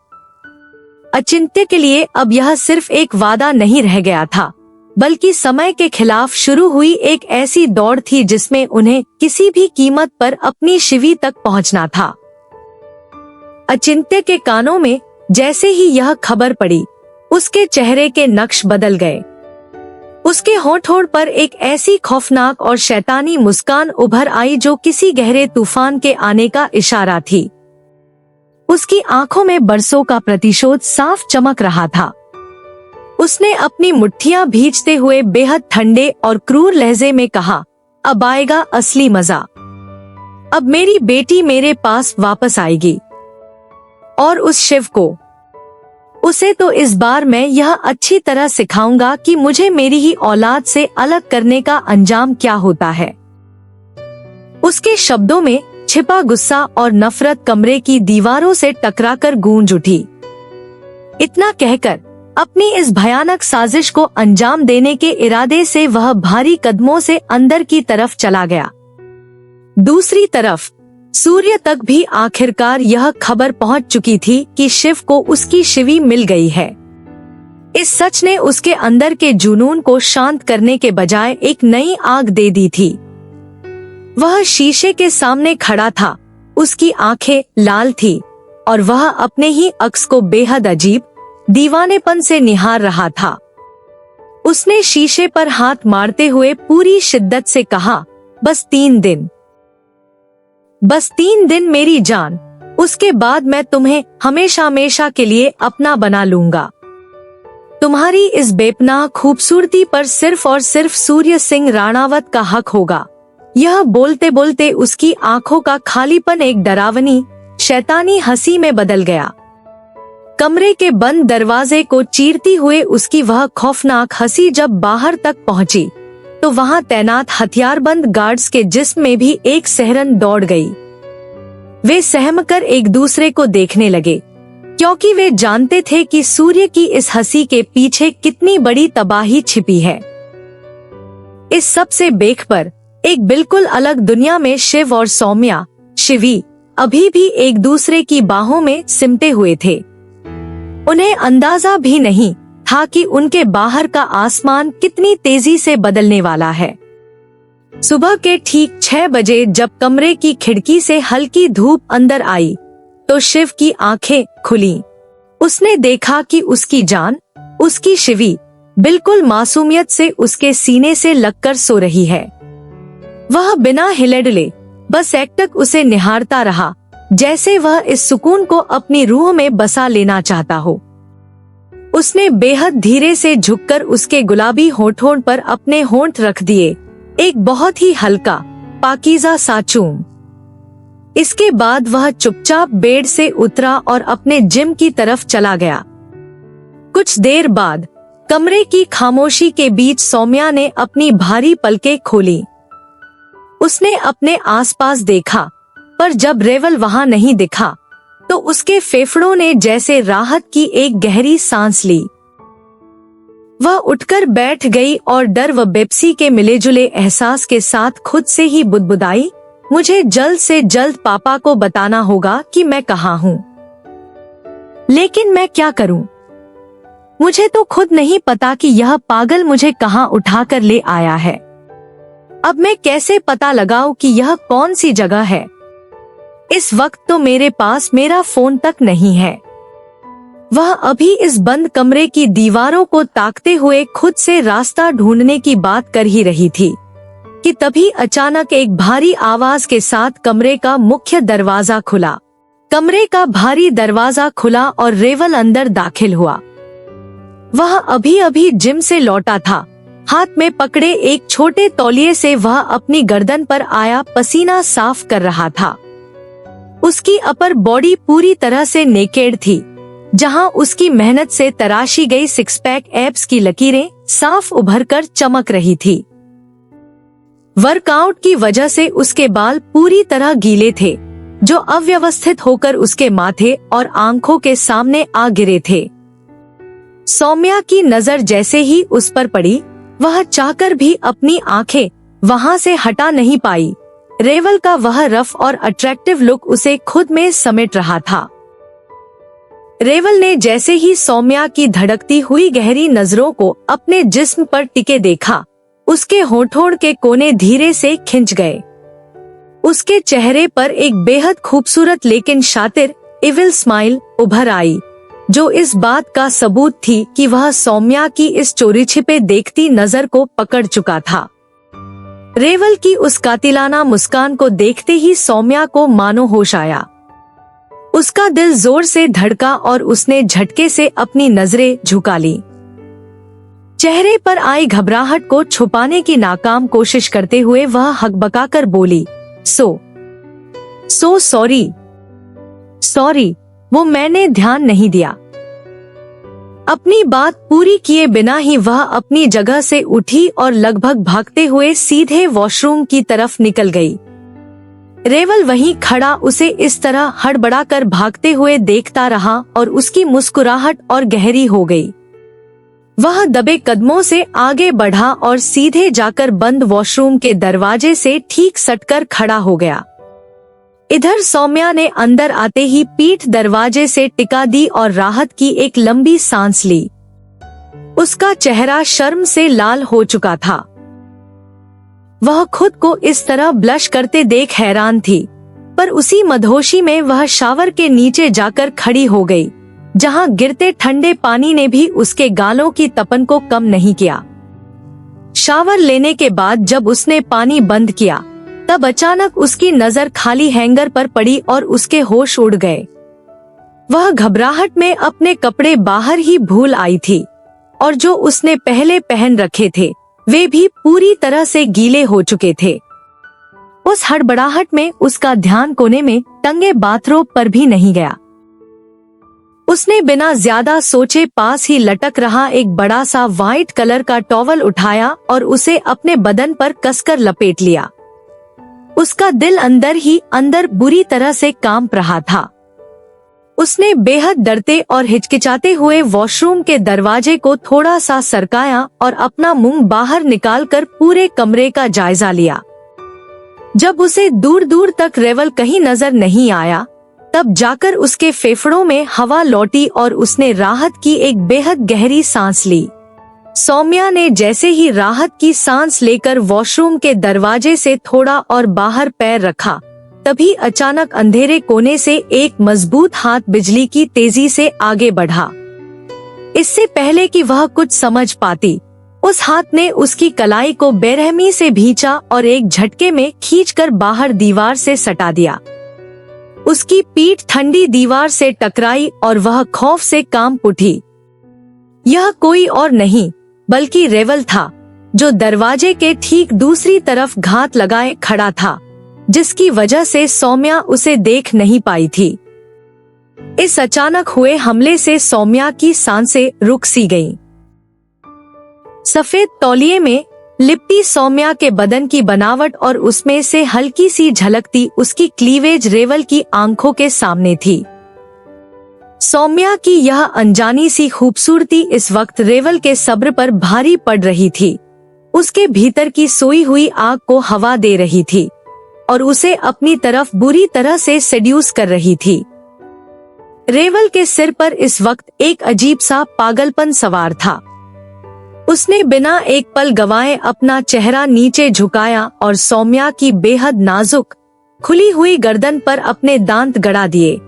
अचिंत्य के लिए अब यह सिर्फ एक वादा नहीं रह गया था, बल्कि समय के खिलाफ शुरू हुई एक ऐसी दौड़ थी जिसमें उन्हें किसी भी कीमत पर अपनी शिवी तक पहुंचना था। अचिंत्य के कानों में जैसे ही यह खबर पड़ी, उसके चेहरे के नक्श बदल गए। उसके होंठ पर एक ऐसी खौफनाक और शैतानी मुस्कान उभर आई जो किसी गहरे तूफान के आने का इशारा थी। उसकी आंखों में बरसों का प्रतिशोध साफ चमक रहा था। उसने अपनी मुट्ठियां भींचते हुए बेहद ठंडे और क्रूर लहजे में कहा, अब आएगा असली मजा। अब मेरी बेटी मेरे पास वापस आएगी। और उस शिव को, उसे तो इस बार मैं यह अच्छी तरह सिखाऊंगा कि मुझे मेरी ही औलाद से अलग करने का अंजाम क्या होता है। उसके शब्दों में छिपा गुस्सा और नफरत कमरे की दीवारों से टकराकर गूंज उठी। इतना कहकर अपनी इस भयानक साजिश को अंजाम देने के इरादे से वह भारी कदमों से अंदर की तरफ चला गया। दूसरी तरफ सूर्य तक भी आखिरकार यह खबर पहुंच चुकी थी कि शिव को उसकी शिवी मिल गई है। इस सच ने उसके अंदर के जुनून को शांत करने के बजाय एक नई आग दे दी थी। वह शीशे के सामने खड़ा था, उसकी आंखें लाल थी और वह अपने ही अक्स को बेहद अजीब दीवानेपन से निहार रहा था। उसने शीशे पर हाथ मारते हुए पूरी शिद्दत से कहा, बस 3 दिन, बस 3 दिन मेरी जान, उसके बाद मैं तुम्हें हमेशा हमेशा के लिए अपना बना लूंगा। तुम्हारी इस बेपनाह खूबसूरती पर सिर्फ और सिर्फ सूर्य सिंह राणावत का हक होगा। यह बोलते बोलते उसकी आंखों का खालीपन एक डरावनी शैतानी हंसी में बदल गया। कमरे के बंद दरवाजे को चीरती हुए उसकी वह खौफनाक हंसी जब बाहर तक पहुंची, तो वहां तैनात हथियारबंद गार्ड्स के जिस्म में भी एक सिहरन दौड़ गई। वे सहमकर एक दूसरे को देखने लगे, क्योंकि वे जानते थे कि सूर्य की इस हंसी के पीछे कितनी बड़ी तबाही छिपी है। इस सब से बेख पर एक बिल्कुल अलग दुनिया में शिव और सौम्या, शिवी, अभी भी एक दूसरे की बाहों में सिमटे हुए थे। उन्हें अंदाजा भी नहीं था कि उनके बाहर का आसमान कितनी तेजी से बदलने वाला है। सुबह के ठीक 6 बजे जब कमरे की खिड़की से हल्की धूप अंदर आई, तो शिव की आंखें खुली। उसने देखा कि उसकी जान, उसकी शिवी, बिल्कुल मासूमियत से उसके सीने से लगकर सो रही है। वह बिना हिले डुले बस एकटक उसे निहारता रहा, जैसे वह इस सुकून को अपनी रूह में बसा लेना चाहता हो। उसने बेहद धीरे से झुककर उसके गुलाबी होठों पर अपने होंठ रख दिए, एक बहुत ही हल्का पाकीज़ा सा चूम। इसके बाद वह चुपचाप बेड से उतरा और अपने जिम की तरफ चला गया। कुछ देर बाद कमरे की खामोशी के बीच सौम्या ने अपनी भारी पलकें खोली। उसने अपने आसपास देखा, पर जब रेवल वहां नहीं दिखा, तो उसके फेफड़ों ने जैसे राहत की एक गहरी सांस ली। वह उठकर बैठ गई और डर व बेबसी के मिलेजुले एहसास के साथ खुद से ही बुदबुदाई, मुझे जल्द से जल्द पापा को बताना होगा कि मैं कहाँ हूँ। लेकिन मैं क्या करूँ? मुझे तो खुद नहीं पता कि यह पागल मुझे कहाँ उठाकर ले आया है। अब मैं कैसे पता लगाऊं कि यह कौन सी जगह है? इस वक्त तो मेरे पास मेरा फोन तक नहीं है। वह अभी इस बंद कमरे की दीवारों को ताकते हुए खुद से रास्ता ढूंढने की बात कर ही रही थी कि तभी अचानक एक भारी आवाज के साथ कमरे का मुख्य दरवाजा खुला। कमरे का भारी दरवाजा खुला और रेवल अंदर दाखिल हुआ। वह अभी अभी जिम से लौटा था। हाथ में पकड़े एक छोटे तौलिए से वह अपनी गर्दन पर आया पसीना साफ कर रहा था। उसकी अपर बॉडी पूरी तरह से नेकेड थी, जहां उसकी मेहनत से तराशी गई 6 पैक एब्स की लकीरें साफ उभरकर चमक रही थी। वर्कआउट की वजह से उसके बाल पूरी तरह गीले थे, जो अव्यवस्थित होकर उसके माथे और आंखों के सामने आ गिरे थे। सौम्या की नजर जैसे ही उस पर पड़ी, वह चाहकर भी अपनी आंखें वहां से हटा नहीं पाई। रेवल का वह रफ और अट्रैक्टिव लुक उसे खुद में समेट रहा था। रेवल ने जैसे ही सौम्या की धड़कती हुई गहरी नजरों को अपने जिस्म पर टिके देखा, उसके होठों के कोने धीरे से खिंच गए। उसके चेहरे पर एक बेहद खूबसूरत लेकिन शातिर इविल स्माइल उभर आई, जो इस बात का सबूत थी कि वह सौम्या की इस चोरी छिपे देखती नजर को पकड़ चुका था। रेवल की उस कातिलाना मुस्कान को देखते ही सौम्या को मानो होश आया। उसका दिल जोर से धड़का और उसने झटके से अपनी नजरें झुका ली। चेहरे पर आई घबराहट को छुपाने की नाकाम कोशिश करते हुए वह हकबकाकर बोली, सो सॉरी, वो मैंने ध्यान नहीं दिया। अपनी बात पूरी किए बिना ही वह अपनी जगह से उठी और लगभग भागते हुए सीधे वॉशरूम की तरफ निकल गई। रेवल वहीं खड़ा उसे इस तरह हड़बड़ाकर भागते हुए देखता रहा और उसकी मुस्कुराहट और गहरी हो गई। वह दबे कदमों से आगे बढ़ा और सीधे जाकर बंद वॉशरूम के दरवाजे से ठीक सटकर खड़ा हो गया। इधर सौम्या ने अंदर आते ही पीठ दरवाजे से टिका दी और राहत की एक लंबी सांस ली। उसका चेहरा शर्म से लाल हो चुका था। वह खुद को इस तरह ब्लश करते देख हैरान थी, पर उसी मदहोशी में वह शावर के नीचे जाकर खड़ी हो गई, जहां गिरते ठंडे पानी ने भी उसके गालों की तपन को कम नहीं किया। शावर लेने के बाद जब उसने पानी बंद किया, तब अचानक उसकी नजर खाली हैंगर पर पड़ी और उसके होश उड़ गए। वह घबराहट में अपने कपड़े बाहर ही भूल आई थी और जो उसने पहले पहन रखे थे वे भी पूरी तरह से गीले हो चुके थे। उस हड़बड़ाहट में उसका ध्यान कोने में टंगे बाथरोब पर भी नहीं गया। उसने बिना ज्यादा सोचे पास ही लटक रहा एक बड़ा सा व्हाइट कलर का टॉवल उठाया और उसे अपने बदन पर कसकर लपेट लिया। उसका दिल अंदर ही अंदर बुरी तरह से कांप रहा था। उसने बेहद डरते और हिचकिचाते हुए वॉशरूम के दरवाजे को थोड़ा सा सरकाया और अपना मुंह बाहर निकालकर पूरे कमरे का जायजा लिया। जब उसे दूर दूर तक रेवल कहीं नजर नहीं आया, तब जाकर उसके फेफड़ों में हवा लौटी और उसने राहत की एक बेहद गहरी सांस ली। सौम्या ने जैसे ही राहत की सांस लेकर वॉशरूम के दरवाजे से थोड़ा और बाहर पैर रखा, तभी अचानक अंधेरे कोने से एक मजबूत हाथ बिजली की तेजी से आगे बढ़ा। इससे पहले कि वह कुछ समझ पाती, उस हाथ ने उसकी कलाई को बेरहमी से भींचा और एक झटके में खींचकर बाहर दीवार से सटा दिया। उसकी पीठ ठंडी दीवार से टकराई और वह खौफ से कांप उठी। यह कोई और नहीं बल्कि रेवल था, जो दरवाजे के ठीक दूसरी तरफ घात लगाए खड़ा था, जिसकी वजह से सौम्या उसे देख नहीं पाई थी। इस अचानक हुए हमले से सौम्या की सांसें रुक सी गईं। सफेद तौलिए में लिपटी सौम्या के बदन की बनावट और उसमें से हल्की सी झलकती उसकी क्लीवेज रेवल की आंखों के सामने थी। सौम्या की यह अनजानी सी खूबसूरती इस वक्त रेवल के सब्र पर भारी पड़ रही थी। उसके भीतर की सोई हुई आग को हवा दे रही थी और उसे अपनी तरफ बुरी तरह से सेड्यूस कर रही थी। रेवल के सिर पर इस वक्त एक अजीब सा पागलपन सवार था। उसने बिना एक पल गवाए अपना चेहरा नीचे झुकाया और सौम्या की बेहद नाजुक खुली हुई गर्दन पर अपने दांत गड़ा दिए।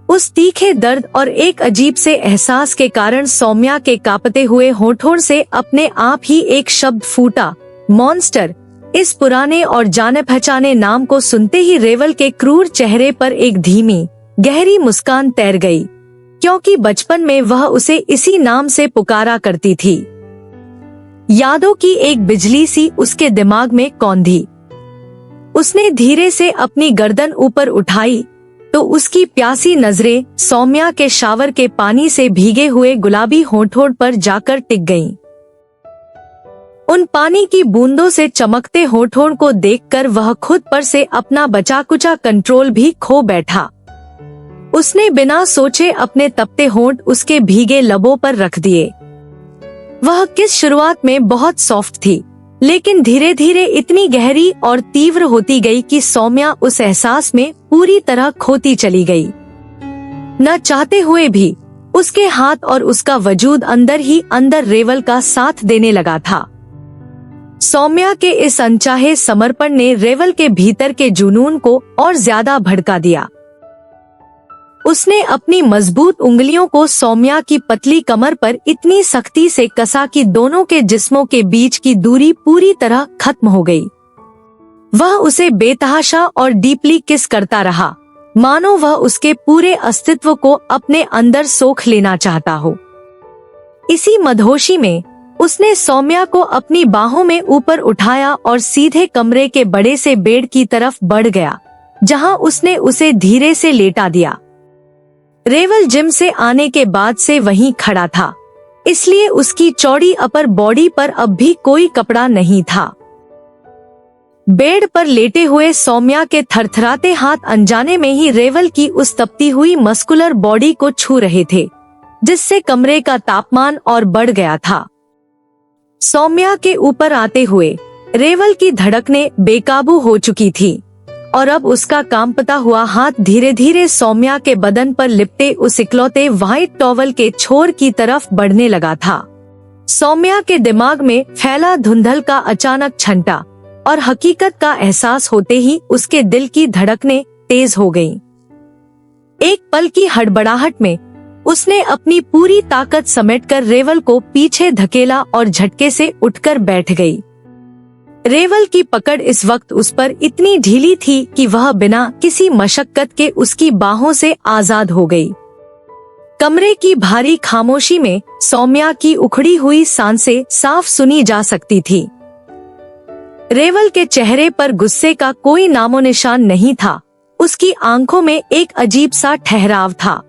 उस तीखे दर्द और एक अजीब से एहसास के कारण सौम्या के कांपते हुए होठों से अपने आप ही एक शब्द फूटा, मॉन्स्टर। इस पुराने और जाने पहचाने नाम को सुनते ही रेवल के क्रूर चेहरे पर एक धीमी गहरी मुस्कान तैर गई, क्योंकि बचपन में वह उसे इसी नाम से पुकारा करती थी। यादों की एक बिजली सी उसके दिमाग में कौंधी। उसने धीरे से अपनी गर्दन ऊपर उठाई तो उसकी प्यासी नजरें सौम्या के शावर के पानी से भीगे हुए गुलाबी होठों पर जाकर टिक गईं। उन पानी की बूंदों से चमकते होठों को देखकर वह खुद पर से अपना बचा कुचा कंट्रोल भी खो बैठा। उसने बिना सोचे अपने तपते होंठ उसके भीगे लबों पर रख दिए। वह किस शुरुआत में बहुत सॉफ्ट थी, लेकिन धीरे धीरे इतनी गहरी और तीव्र होती गई कि सौम्या उस एहसास में पूरी तरह खोती चली गई। न चाहते हुए भी उसके हाथ और उसका वजूद अंदर ही अंदर रेवल का साथ देने लगा था। सौम्या के इस अनचाहे समर्पण ने रेवल के भीतर के जुनून को और ज्यादा भड़का दिया। उसने अपनी मजबूत उंगलियों को सौम्या की पतली कमर पर इतनी सख्ती से कसा कि दोनों के जिस्मों के बीच की दूरी पूरी तरह खत्म हो गई। वह उसे बेतहाशा और डीपली किस करता रहा, मानो वह उसके पूरे अस्तित्व को अपने अंदर सोख लेना चाहता हो। इसी मदहोशी में उसने सौम्या को अपनी बाहों में ऊपर उठाया और सीधे कमरे के बड़े से बेड की तरफ बढ़ गया, जहां उसने उसे धीरे से लेटा दिया। रेवल जिम से आने के बाद से वहीं खड़ा था, इसलिए उसकी चौड़ी अपर बॉडी पर अब भी कोई कपड़ा नहीं था। बेड पर लेटे हुए सौम्या के थरथराते हाथ अनजाने में ही रेवल की उस तपती हुई मस्कुलर बॉडी को छू रहे थे, जिससे कमरे का तापमान और बढ़ गया था। सौम्या के ऊपर आते हुए रेवल की धड़कनें बेकाबू हो चुकी थी और अब उसका कांपता हुआ हाथ धीरे धीरे सौम्या के बदन पर लिपटे उस इकलौते व्हाइट टॉवल के छोर की तरफ बढ़ने लगा था। सौम्या के दिमाग में फैला धुंधल का अचानक छंटा और हकीकत का एहसास होते ही उसके दिल की धड़कनें तेज हो गईं। एक पल की हड़बड़ाहट में उसने अपनी पूरी ताकत समेटकर रेवल को पीछे धकेला और झटके से उठकर बैठ गई। रेवल की पकड़ इस वक्त उस पर इतनी ढीली थी कि वह बिना किसी मशक्कत के उसकी बाहों से आजाद हो गई। कमरे की भारी खामोशी में सौम्या की उखड़ी हुई सांसें साफ सुनी जा सकती थी। रेवल के चेहरे पर गुस्से का कोई नामो निशान नहीं था, उसकी आंखों में एक अजीब सा ठहराव था।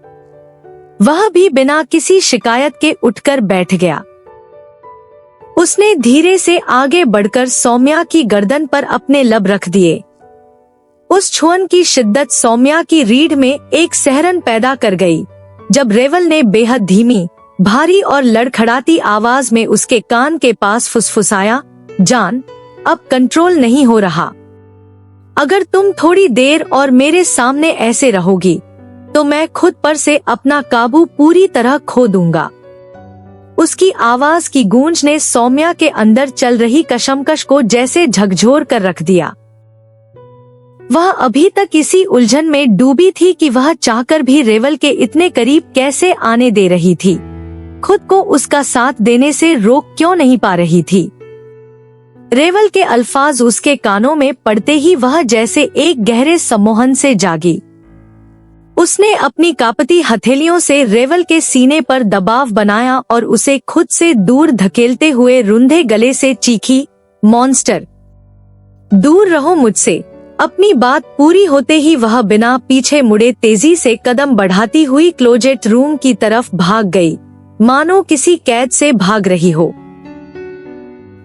वह भी बिना किसी शिकायत के उठकर बैठ गया। उसने धीरे से आगे बढ़कर सौम्या की गर्दन पर अपने लब रख दिए। उस छुअन की शिद्दत सौम्या की रीढ़ में एक सहरन पैदा कर गई, जब रेवल ने बेहद धीमी, भारी और लड़खड़ाती आवाज में उसके कान के पास फुसफुसाया, जान, अब कंट्रोल नहीं हो रहा। अगर तुम थोड़ी देर और मेरे सामने ऐसे रहोगी, तो मैं खुद पर से अपना काबू पूरी तरह खो दूंगा। उसकी आवाज की गूंज ने सौम्या के अंदर चल रही कशमकश को जैसे झकझोर कर रख दिया। वह अभी तक इसी उलझन में डूबी थी कि वह चाहकर भी रेवल के इतने करीब कैसे आने दे रही थी, खुद को उसका साथ देने से रोक क्यों नहीं पा रही थी। रेवल के अल्फाज उसके कानों में पड़ते ही वह जैसे एक गहरे सम्मोहन से जागी। उसने अपनी कांपती हथेलियों से रेवल के सीने पर दबाव बनाया और उसे खुद से दूर धकेलते हुए रुंधे गले से चीखी, मॉन्स्टर, दूर रहो मुझसे। अपनी बात पूरी होते ही वह बिना पीछे मुड़े तेजी से कदम बढ़ाती हुई क्लोजेट रूम की तरफ भाग गई, मानो किसी कैद से भाग रही हो।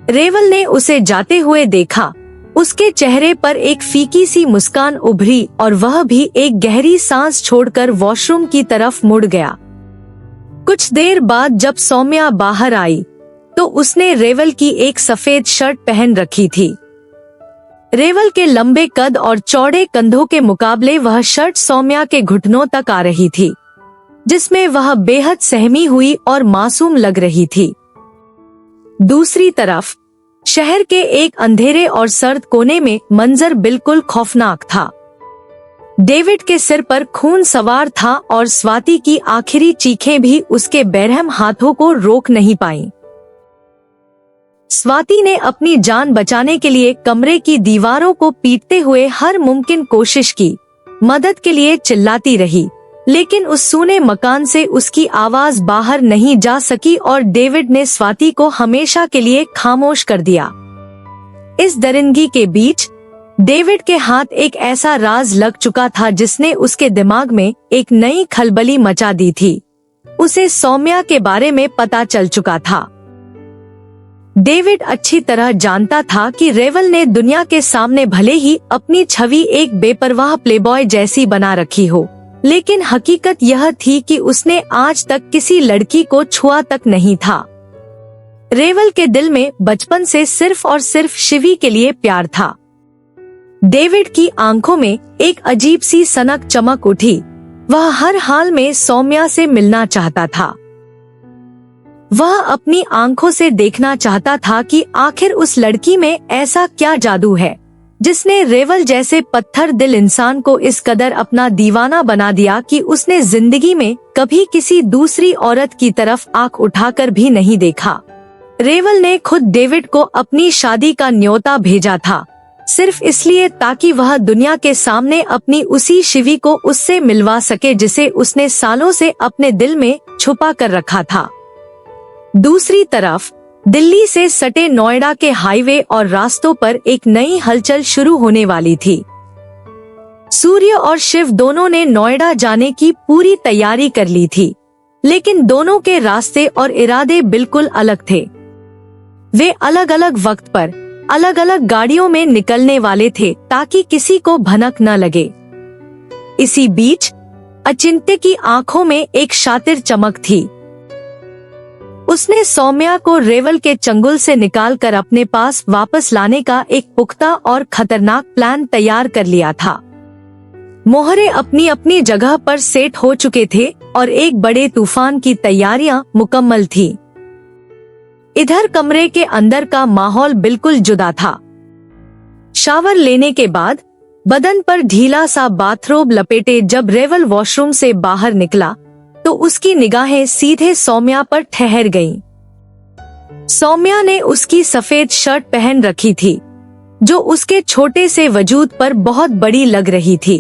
रेवल ने उसे जाते हुए देखा। उसके चेहरे पर एक फीकी सी मुस्कान उभरी और वह भी एक गहरी सांस छोड़कर वॉशरूम की तरफ मुड़ गया। कुछ देर बाद जब सौम्या बाहर आई, तो उसने रेवल की एक सफेद शर्ट पहन रखी थी। रेवल के लंबे कद और चौड़े कंधों के मुकाबले वह शर्ट सौम्या के घुटनों तक आ रही थी, जिसमें वह बेहद सहमी हुई और मासूम लग रही थी। दूसरी तरफ शहर के एक अंधेरे और सर्द कोने में मंजर बिल्कुल खौफनाक था। डेविड के सिर पर खून सवार था और स्वाति की आखिरी चीखें भी उसके बेरहम हाथों को रोक नहीं पाईं। स्वाति ने अपनी जान बचाने के लिए कमरे की दीवारों को पीटते हुए हर मुमकिन कोशिश की, मदद के लिए चिल्लाती रही, लेकिन उस सूने मकान से उसकी आवाज बाहर नहीं जा सकी और डेविड ने स्वाति को हमेशा के लिए खामोश कर दिया। इस दरिंदगी के बीच डेविड के हाथ एक ऐसा राज लग चुका था जिसने उसके दिमाग में एक नई खलबली मचा दी थी। उसे सौम्या के बारे में पता चल चुका था। डेविड अच्छी तरह जानता था कि रेवल ने दुनिया के सामने भले ही अपनी छवि एक बेपरवाह प्लेबॉय जैसी बना रखी हो, लेकिन हकीकत यह थी कि उसने आज तक किसी लड़की को छुआ तक नहीं था। रेवल के दिल में बचपन से सिर्फ और सिर्फ शिवी के लिए प्यार था। डेविड की आंखों में एक अजीब सी सनक चमक उठी। वह हर हाल में सौम्या से मिलना चाहता था। वह अपनी आंखों से देखना चाहता था कि आखिर उस लड़की में ऐसा क्या जादू है जिसने रेवल जैसे पत्थर दिल इंसान को इस कदर अपना दीवाना बना दिया कि उसने जिंदगी में कभी किसी दूसरी औरत की तरफ आंख उठाकर भी नहीं देखा। रेवल ने खुद डेविड को अपनी शादी का न्योता भेजा था, सिर्फ इसलिए ताकि वह दुनिया के सामने अपनी उसी शिवी को उससे मिलवा सके जिसे उसने सालों से अपने दिल में छुपा कर रखा था। दूसरी तरफ दिल्ली से सटे नोएडा के हाईवे और रास्तों पर एक नई हलचल शुरू होने वाली थी। सूर्य और शिव दोनों ने नोएडा जाने की पूरी तैयारी कर ली थी, लेकिन दोनों के रास्ते और इरादे बिल्कुल अलग थे। वे अलग अलग वक्त पर अलग अलग गाड़ियों में निकलने वाले थे ताकि किसी को भनक न लगे। इसी बीच अचिंत्य की आंखों में एक शातिर चमक थी। उसने सौम्या को रेवल के चंगुल से निकालकर अपने पास वापस लाने का एक पुख्ता और खतरनाक प्लान तैयार कर लिया था। मोहरे अपनी अपनी जगह पर सेट हो चुके थे और एक बड़े तूफान की तैयारियां मुकम्मल थी। इधर कमरे के अंदर का माहौल बिल्कुल जुदा था। शावर लेने के बाद बदन पर ढीला सा बाथरोब लपेटे जब रेवल वॉशरूम से बाहर निकला तो उसकी निगाहें सीधे सौम्या पर ठहर गईं। सौम्या ने उसकी सफेद शर्ट पहन रखी थी, जो उसके छोटे से वजूद पर बहुत बड़ी लग रही थी।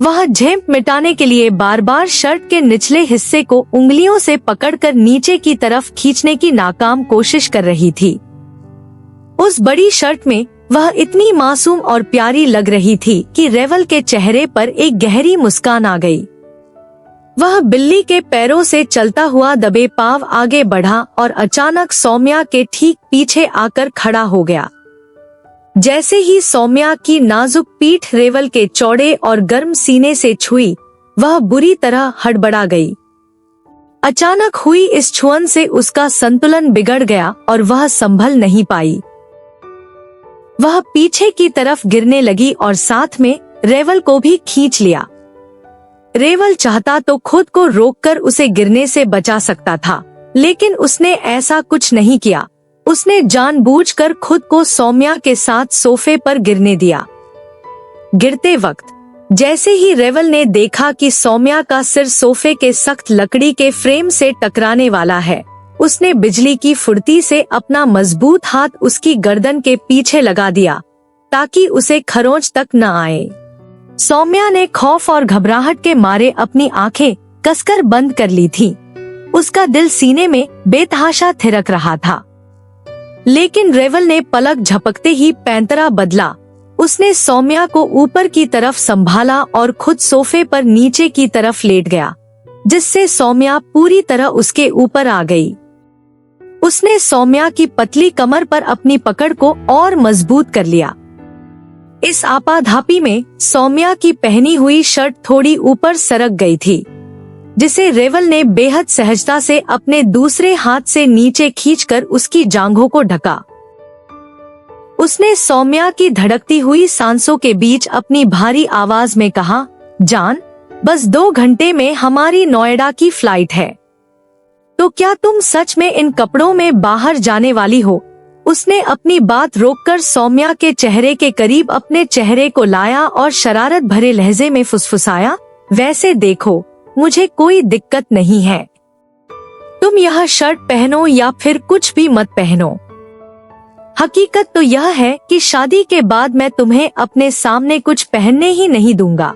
वह झेंप मिटाने के लिए बार बार शर्ट के निचले हिस्से को उंगलियों से पकड़कर नीचे की तरफ खींचने की नाकाम कोशिश कर रही थी। उस बड़ी शर्ट में वह इतनी मासूम और प्यारी लग रही थी कि रेवल के चेहरे पर एक गहरी मुस्कान आ गई। वह बिल्ली के पैरों से चलता हुआ दबे पांव आगे बढ़ा और अचानक सौम्या के ठीक पीछे आकर खड़ा हो गया। जैसे ही सौम्या की नाजुक पीठ रेवल के चौड़े और गर्म सीने से छुई, वह बुरी तरह हड़बड़ा गई। अचानक हुई इस छुअन से उसका संतुलन बिगड़ गया और वह संभल नहीं पाई। वह पीछे की तरफ गिरने लगी और साथ में रेवल को भी खींच लिया। रेवल चाहता तो खुद को रोककर उसे गिरने से बचा सकता था, लेकिन उसने ऐसा कुछ नहीं किया। उसने जानबूझकर खुद को सौम्या के साथ सोफे पर गिरने दिया। गिरते वक्त जैसे ही रेवल ने देखा कि सौम्या का सिर सोफे के सख्त लकड़ी के फ्रेम से टकराने वाला है, उसने बिजली की फुर्ती से अपना मजबूत हाथ उसकी गर्दन के पीछे लगा दिया ताकि उसे खरोंच तक न आए। सौम्या ने खौफ और घबराहट के मारे अपनी आंखें कसकर बंद कर ली थीं। उसका दिल सीने में बेतहाशा थिरक रहा था, लेकिन रेवल ने पलक झपकते ही पैंतरा बदला। उसने सौम्या को ऊपर की तरफ संभाला और खुद सोफे पर नीचे की तरफ लेट गया, जिससे सौम्या पूरी तरह उसके ऊपर आ गई। उसने सौम्या की पतली कमर पर अपनी पकड़ को और मजबूत कर लिया। इस आपाधापी में सौम्या की पहनी हुई शर्ट थोड़ी ऊपर सरक गई थी, जिसे रेवल ने बेहद सहजता से अपने दूसरे हाथ से नीचे खींचकर उसकी जांघों को ढका। उसने सौम्या की धड़कती हुई सांसों के बीच अपनी भारी आवाज में कहा, जान, बस 2 घंटे में हमारी नोएडा की फ्लाइट है, तो क्या तुम सच में इन कपड़ों में बाहर जाने वाली हो? उसने अपनी बात रोककर सौम्या के चेहरे के करीब अपने चेहरे को लाया और शरारत भरे लहजे में फुसफुसाया, वैसे देखो, मुझे कोई दिक्कत नहीं है। तुम यह शर्ट पहनो या फिर कुछ भी मत पहनो। हकीकत तो यह है कि शादी के बाद मैं तुम्हें अपने सामने कुछ पहनने ही नहीं दूंगा,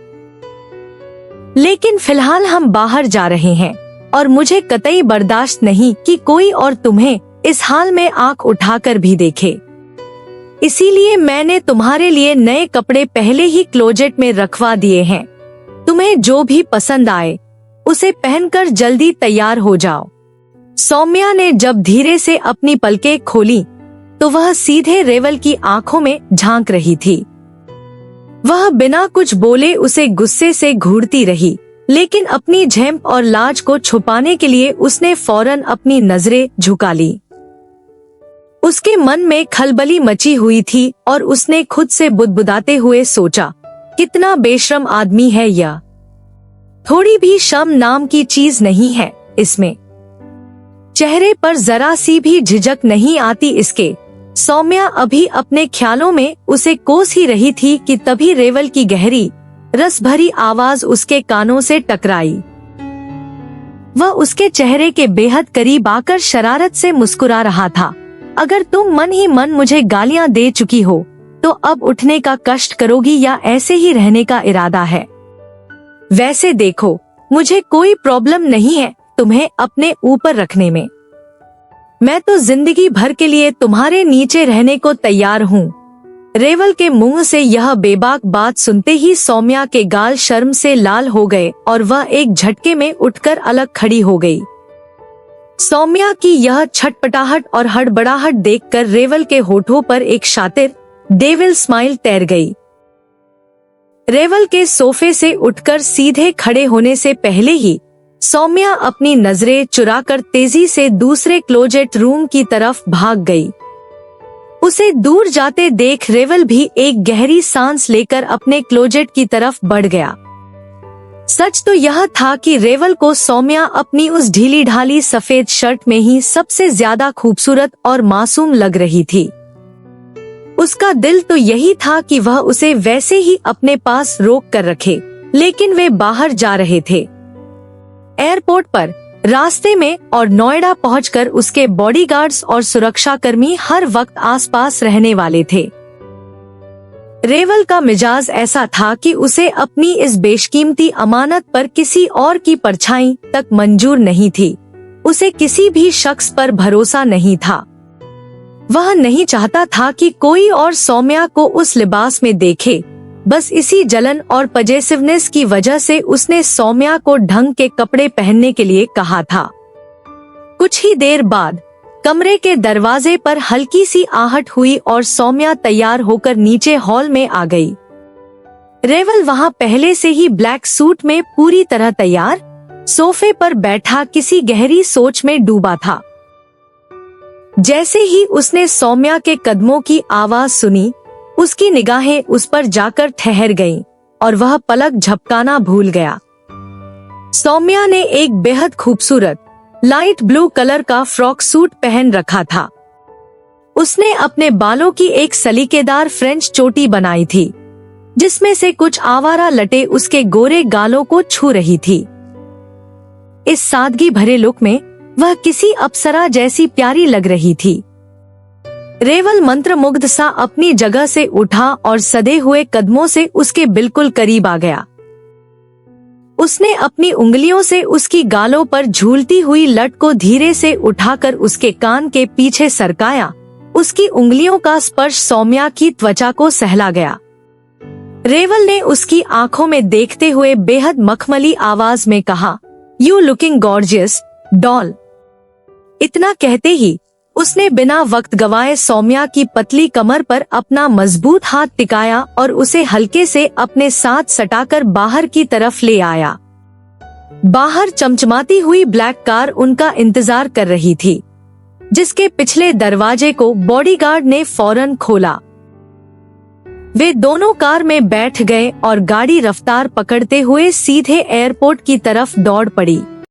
लेकिन फिलहाल हम बाहर जा रहे हैं और मुझे कतई बर्दाश्त नहीं कि कोई और तुम्हें इस हाल में आंख उठाकर भी देखे। इसीलिए मैंने तुम्हारे लिए नए कपड़े पहले ही क्लोजेट में रखवा दिए हैं। तुम्हें जो भी पसंद आए उसे पहनकर जल्दी तैयार हो जाओ। सौम्या ने जब धीरे से अपनी पलकें खोली तो वह सीधे रेवल की आंखों में झांक रही थी। वह बिना कुछ बोले उसे गुस्से से घूरती रही, लेकिन अपनी झेंप और लाज को छुपाने के लिए उसने फौरन अपनी नजरें झुका ली। उसके मन में खलबली मची हुई थी और उसने खुद से बुदबुदाते हुए सोचा, कितना बेशर्म आदमी है यह। थोड़ी भी शर्म नाम की चीज नहीं है इसमें। चेहरे पर जरा सी भी झिझक नहीं आती इसके। सौम्या अभी अपने ख्यालों में उसे कोस ही रही थी कि तभी रेवल की गहरी रस भरी आवाज उसके कानों से टकराई। वह उसके चेहरे के बेहद करीब आकर शरारत से मुस्कुरा रहा था। अगर तुम मन ही मन मुझे गालियां दे चुकी हो तो अब उठने का कष्ट करोगी या ऐसे ही रहने का इरादा है? वैसे देखो, मुझे कोई प्रॉब्लम नहीं है तुम्हें अपने ऊपर रखने में। मैं तो जिंदगी भर के लिए तुम्हारे नीचे रहने को तैयार हूँ। रेवल के मुंह से यह बेबाक बात सुनते ही सौम्या के गाल शर्म से लाल हो गए और वह एक झटके में उठकर अलग खड़ी हो गई। सौम्या की यह छटपटाहट और हड़बड़ाहट देखकर रेवल के होठों पर एक शातिर डेविल स्माइल तैर गई। रेवल के सोफे से उठकर सीधे खड़े होने से पहले ही सौम्या अपनी नजरें चुराकर तेजी से दूसरे क्लोजेट रूम की तरफ भाग गई। उसे दूर जाते देख रेवल भी एक गहरी सांस लेकर अपने क्लोजेट की तरफ बढ़ गया। सच तो यह था कि रेवल को सौम्या अपनी उस ढीली ढाली सफेद शर्ट में ही सबसे ज्यादा खूबसूरत और मासूम लग रही थी। उसका दिल तो यही था कि वह उसे वैसे ही अपने पास रोक कर रखे, लेकिन वे बाहर जा रहे थे। एयरपोर्ट पर, रास्ते में और नोएडा पहुंचकर उसके बॉडीगार्ड्स और सुरक्षाकर्मी हर वक्त आसपास रहने वाले थे। रेवल का मिजाज ऐसा था कि उसे अपनी इस बेशकीमती अमानत पर किसी और की परछाई तक मंजूर नहीं थी। उसे किसी भी शख्स पर भरोसा नहीं था। वह नहीं चाहता था कि कोई और सौम्या को उस लिबास में देखे। बस इसी जलन और पजेसिवनेस की वजह से उसने सौम्या को ढंग के कपड़े पहनने के लिए कहा था। कुछ ही देर बाद कमरे के दरवाजे पर हल्की सी आहट हुई और सौम्या तैयार होकर नीचे हॉल में आ गई। रेवल वहां पहले से ही ब्लैक सूट में पूरी तरह तैयार सोफे पर बैठा किसी गहरी सोच में डूबा था। जैसे ही उसने सौम्या के कदमों की आवाज सुनी, उसकी निगाहें उस पर जाकर ठहर गईं और वह पलक झपकाना भूल गया। सौम्या ने एक बेहद खूबसूरत लाइट ब्लू कलर का फ्रॉक सूट पहन रखा था। उसने अपने बालों की एक सलीकेदार फ्रेंच चोटी बनाई थी, जिसमें से कुछ आवारा लटे उसके गोरे गालों को छू रही थी। इस सादगी भरे लुक में वह किसी अप्सरा जैसी प्यारी लग रही थी। रेवल मंत्रमुग्ध सा अपनी जगह से उठा और सधे हुए कदमों से उसके बिल्कुल करीब आ गया। उसने अपनी उंगलियों से उसकी गालों पर झूलती हुई लट को धीरे से उठाकर उसके कान के पीछे सरकाया। उसकी उंगलियों का स्पर्श सौम्या की त्वचा को सहला गया। रेवल ने उसकी आंखों में देखते हुए बेहद मखमली आवाज में कहा, "यू लुकिंग गॉर्जियस, डॉल।" इतना कहते ही उसने बिना वक्त गवाए सौम्या की पतली कमर पर अपना मजबूत हाथ टिकाया और उसे हल्के से अपने साथ सटाकर बाहर की तरफ ले आया। बाहर चमचमाती हुई ब्लैक कार उनका इंतजार कर रही थी, जिसके पिछले दरवाजे को बॉडीगार्ड ने फौरन खोला। वे दोनों कार में बैठ गए और गाड़ी रफ्तार पकड़ते हुए सीधे एयरपोर्ट की तरफ दौड़ पड़ी।